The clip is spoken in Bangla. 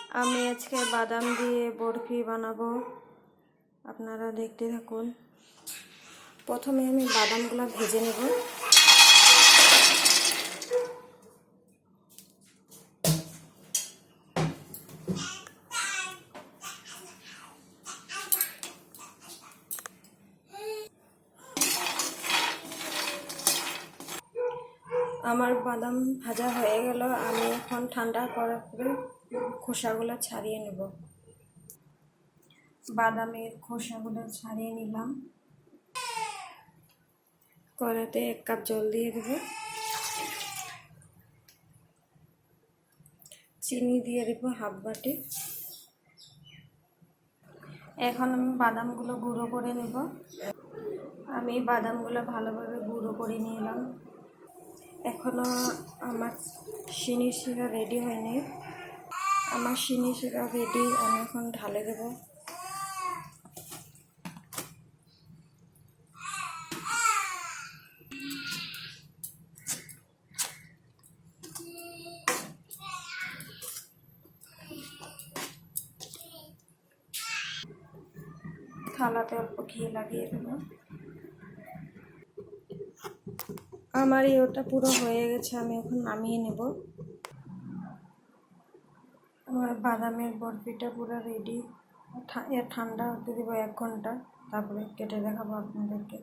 আমি আজকে বাদাম দিয়ে বরফি বানাবো, আপনারা দেখতে থাকুন। প্রথমে আমি বাদামগুলো ভেজে নেব। আমার বাদাম ভাজা হয়ে গেল। আমি এখন ঠান্ডা করার পরে খোসাগুলো ছাড়িয়ে নেব। বাদামের খোসাগুলো ছাড়িয়ে নিলাম। কড়াইতে 1 কাপ জল দিয়ে দেব। চিনি দিয়ে দেব হাফ বাটি। এখন আমি বাদামগুলো গুঁড়ো করে নেব। আমি বাদামগুলো ভালোভাবে গুঁড়ো করে নিলাম। এখনো আমার চিনি শিরা রেডি হয়নি। আমার চিনি শিরা রেডি, আমি এখন ঢালে দেব। থালাতে অল্প ঘি লাগিয়ে দেব। আমার ওটা পুরো হয়ে গেছে, আমি এখন নামিয়ে নেব। আমার বাদামের বরফিটা পুরো রেডি। ঠান্ডা হতে দেবো 1 ঘন্টা, তারপরে কেটে দেখাবো আপনাদেরকে।